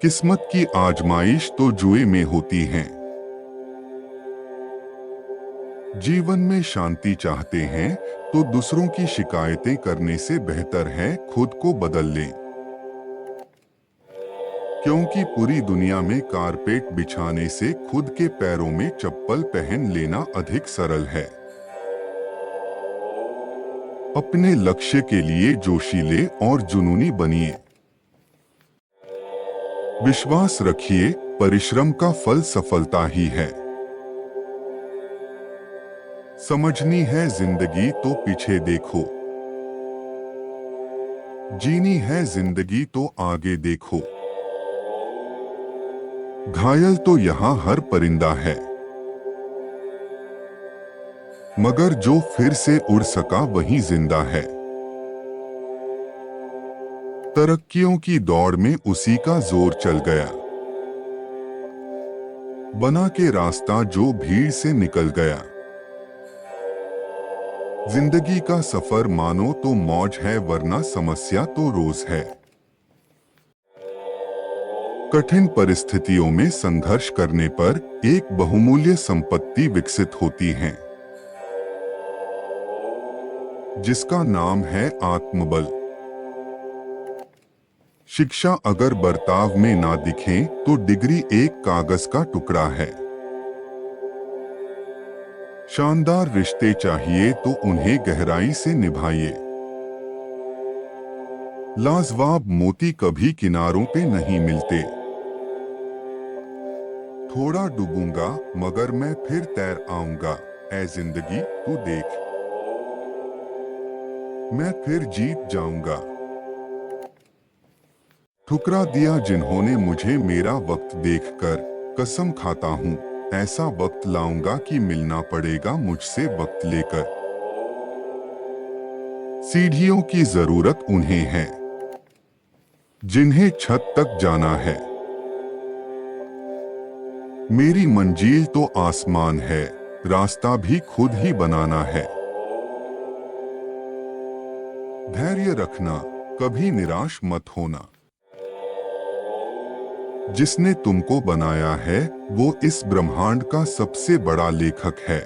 किस्मत की आजमाइश तो जुए में होती है। जीवन में शांति चाहते हैं तो दूसरों की शिकायतें करने से बेहतर है खुद को बदल लें। क्योंकि पूरी दुनिया में कारपेट बिछाने से खुद के पैरों में चप्पल पहन लेना अधिक सरल है। अपने लक्ष्य के लिए जोशीले और जुनूनी बनिए। विश्वास रखिए, परिश्रम का फल सफलता ही है। समझनी है जिंदगी तो पीछे देखो, जीनी है जिंदगी तो आगे देखो। घायल तो यहाँ हर परिंदा है, मगर जो फिर से उड़ सका वही जिंदा है। तरक्कियों की दौड़ में उसी का जोर चल गया, बना के रास्ता जो भीड़ से निकल गया। जिंदगी का सफर मानो तो मौज है, वरना समस्या तो रोज है। कठिन परिस्थितियों में संघर्ष करने पर एक बहुमूल्य संपत्ति विकसित होती है, जिसका नाम है आत्मबल। शिक्षा अगर बर्ताव में ना दिखे तो डिग्री एक कागज का टुकड़ा है। शानदार रिश्ते चाहिए तो उन्हें गहराई से निभाइए। लाजवाब मोती कभी किनारों पे नहीं मिलते। थोड़ा डूबूंगा मगर मैं फिर तैर आऊंगा, ऐ जिंदगी तू देख, मैं फिर जीत जाऊंगा। ठुकरा दिया जिन्होंने मुझे मेरा वक्त देखकर, कसम खाता हूँ ऐसा वक्त लाऊंगा कि मिलना पड़ेगा मुझसे वक्त लेकर। सीढ़ियों की जरूरत उन्हें है जिन्हें छत तक जाना है। मेरी मंजिल तो आसमान है, रास्ता भी खुद ही बनाना है। धैर्य रखना, कभी निराश मत होना। जिसने तुमको बनाया है वो इस ब्रह्मांड का सबसे बड़ा लेखक है।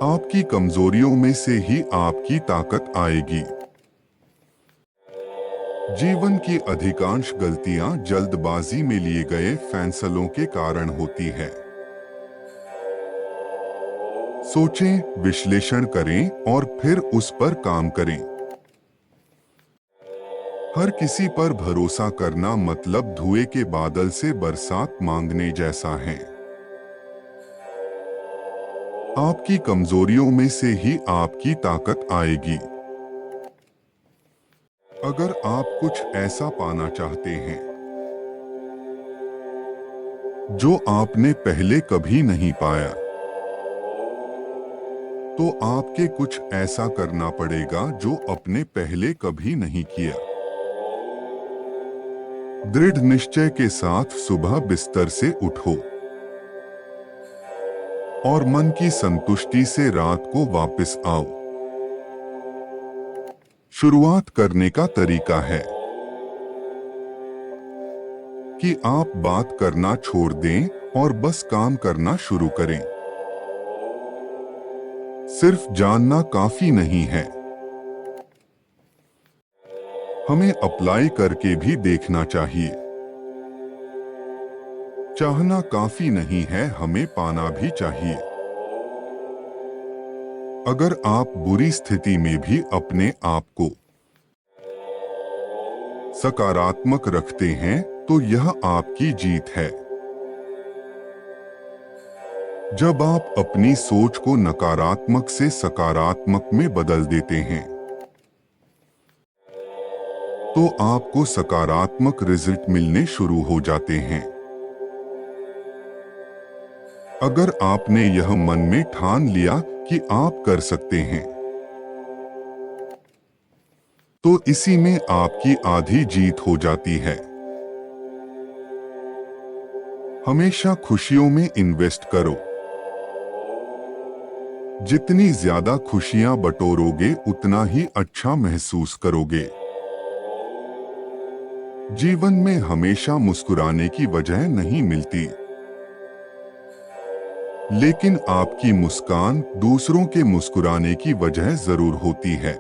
आपकी कमजोरियों में से ही आपकी ताकत आएगी। जीवन की अधिकांश गलतियां जल्दबाजी में लिए गए फैसलों के कारण होती है। सोचें, विश्लेषण करें और फिर उस पर काम करें। हर किसी पर भरोसा करना मतलब धुएं के बादल से बरसात मांगने जैसा है। आपकी कमजोरियों में से ही आपकी ताकत आएगी। अगर आप कुछ ऐसा पाना चाहते हैं जो आपने पहले कभी नहीं पाया, तो आपके कुछ ऐसा करना पड़ेगा जो आपने पहले कभी नहीं किया। दृढ़ निश्चय के साथ सुबह बिस्तर से उठो और मन की संतुष्टि से रात को वापस आओ। शुरुआत करने का तरीका है कि आप बात करना छोड़ दें और बस काम करना शुरू करें। सिर्फ जानना काफी नहीं है, हमें अप्लाई करके भी देखना चाहिए। चाहना काफी नहीं है, हमें पाना भी चाहिए। अगर आप बुरी स्थिति में भी अपने आप को सकारात्मक रखते हैं तो यह आपकी जीत है। जब आप अपनी सोच को नकारात्मक से सकारात्मक में बदल देते हैं तो आपको सकारात्मक रिजल्ट मिलने शुरू हो जाते हैं। अगर आपने यह मन में ठान लिया कि आप कर सकते हैं, तो इसी में आपकी आधी जीत हो जाती है। हमेशा खुशियों में इन्वेस्ट करो। जितनी ज्यादा खुशियां बटोरोगे उतना ही अच्छा महसूस करोगे। जीवन में हमेशा मुस्कुराने की वजह नहीं मिलती, लेकिन आपकी मुस्कान दूसरों के मुस्कुराने की वजह जरूर होती है।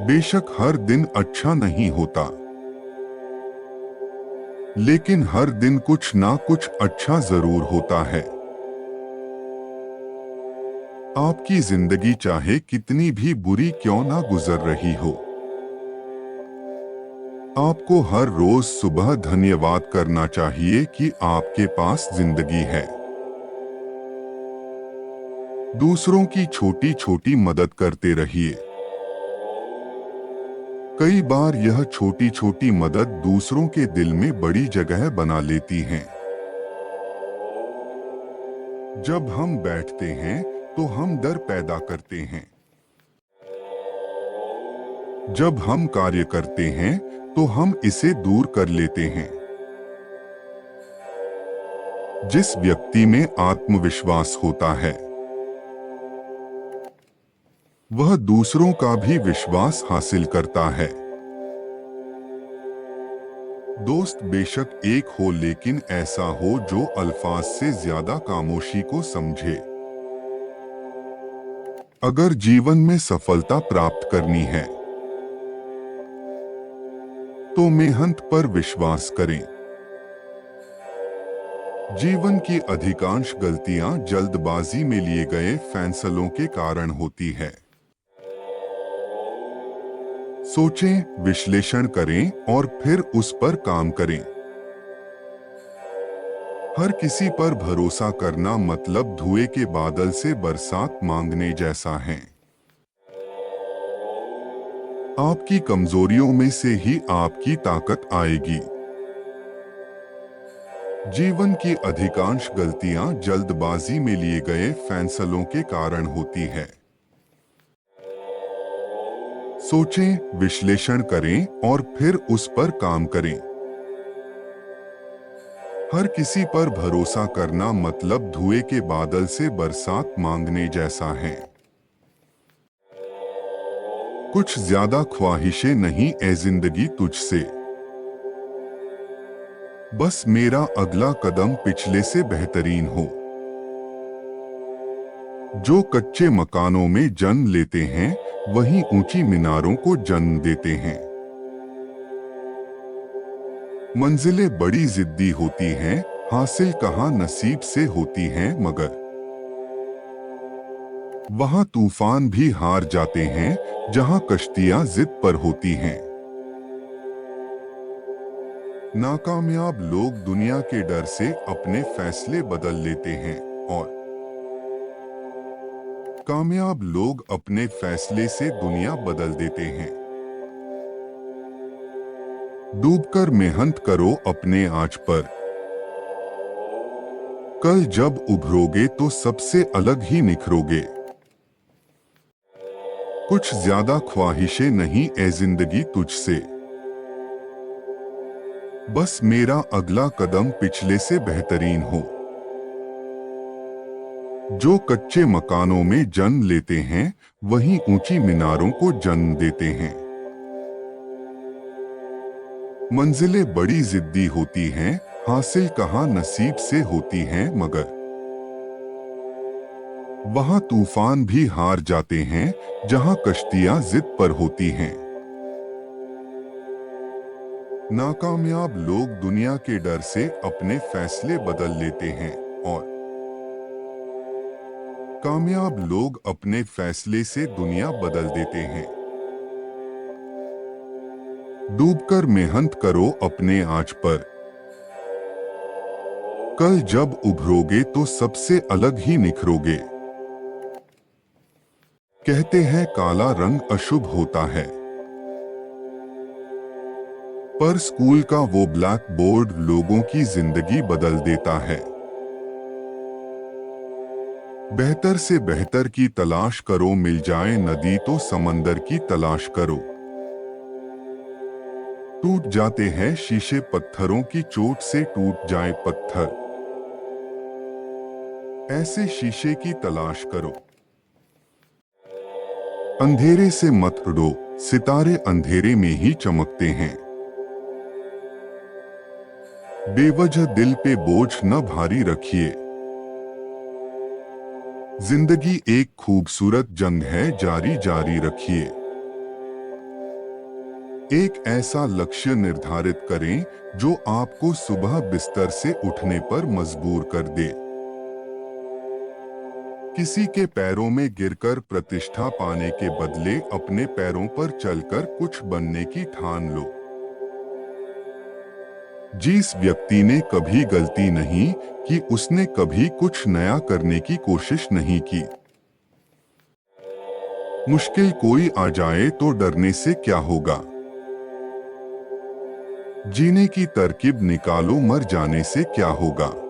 बेशक हर दिन अच्छा नहीं होता, लेकिन हर दिन कुछ ना कुछ अच्छा जरूर होता है। आपकी जिंदगी चाहे कितनी भी बुरी क्यों ना गुजर रही हो, आपको हर रोज सुबह धन्यवाद करना चाहिए कि आपके पास जिंदगी है। दूसरों की छोटी छोटी मदद करते रहिए। कई बार यह छोटी छोटी मदद दूसरों के दिल में बड़ी जगह बना लेती हैं। जब हम बैठते हैं तो हम डर पैदा करते हैं। जब हम कार्य करते हैं तो हम इसे दूर कर लेते हैं। जिस व्यक्ति में आत्मविश्वास होता है, वह दूसरों का भी विश्वास हासिल करता है। दोस्त बेशक एक हो, लेकिन ऐसा हो जो अल्फाज से ज्यादा खामोशी को समझे। अगर जीवन में सफलता प्राप्त करनी है तो मेहनत पर विश्वास करें। जीवन की अधिकांश गलतियां जल्दबाजी में लिए गए फैसलों के कारण होती है। सोचें, विश्लेषण करें और फिर उस पर काम करें। हर किसी पर भरोसा करना मतलब धुएं के बादल से बरसात मांगने जैसा है। आपकी कमजोरियों में से ही आपकी ताकत आएगी। जीवन की अधिकांश गलतियां जल्दबाजी में लिए गए फैसलों के कारण होती है। सोचें, विश्लेषण करें और फिर उस पर काम करें। हर किसी पर भरोसा करना मतलब धुएं के बादल से बरसात मांगने जैसा है। कुछ ज्यादा ख्वाहिशें नहीं ए जिंदगी तुझसे, बस मेरा अगला कदम पिछले से बेहतरीन हो। जो कच्चे मकानों में जन्म लेते हैं वही ऊंची मीनारों को जन्म देते हैं। मंजिलें बड़ी जिद्दी होती हैं, हासिल कहाँ नसीब से होती हैं, मगर वहां तूफान भी हार जाते हैं जहां कश्तियां जिद पर होती हैं। नाकामयाब लोग दुनिया के डर से अपने फैसले बदल लेते हैं और कामयाब लोग अपने फैसले से दुनिया बदल देते हैं। डूबकर मेहनत करो अपने आज पर, कल जब उभरोगे तो सबसे अलग ही निखरोगे। कुछ ज्यादा ख्वाहिशें नहीं ए जिंदगी तुझसे, बस मेरा अगला कदम पिछले से बेहतरीन हो। जो कच्चे मकानों में जन्म लेते हैं वही ऊंची मीनारों को जन्म देते हैं। मंजिलें बड़ी जिद्दी होती हैं, हासिल कहाँ नसीब से होती हैं, मगर वहां तूफान भी हार जाते हैं जहां कश्तियां जिद पर होती हैं। नाकामयाब लोग दुनिया के डर से अपने फैसले बदल लेते हैं और कामयाब लोग अपने फैसले से दुनिया बदल देते हैं। डूबकर मेहनत करो अपने आज पर, कल जब उभरोगे तो सबसे अलग ही निखरोगे। कहते हैं काला रंग अशुभ होता है, पर स्कूल का वो ब्लैक बोर्ड लोगों की जिंदगी बदल देता है। बेहतर से बेहतर की तलाश करो, मिल जाए नदी तो समंदर की तलाश करो। टूट जाते हैं शीशे पत्थरों की चोट से, टूट जाए पत्थर ऐसे शीशे की तलाश करो। अंधेरे से मत उड़ो, सितारे अंधेरे में ही चमकते हैं। बेवजह दिल पे बोझ न भारी रखिए। जिंदगी एक खूबसूरत जंग है, जारी जारी रखिए। एक ऐसा लक्ष्य निर्धारित करें जो आपको सुबह बिस्तर से उठने पर मजबूर कर दे। किसी के पैरों में गिरकर प्रतिष्ठा पाने के बदले अपने पैरों पर चलकर कुछ बनने की ठान लो। जिस व्यक्ति ने कभी गलती नहीं की, उसने कभी कुछ नया करने की कोशिश नहीं की। मुश्किल कोई आ जाए तो डरने से क्या होगा। जीने की तरकीब निकालो, मर जाने से क्या होगा।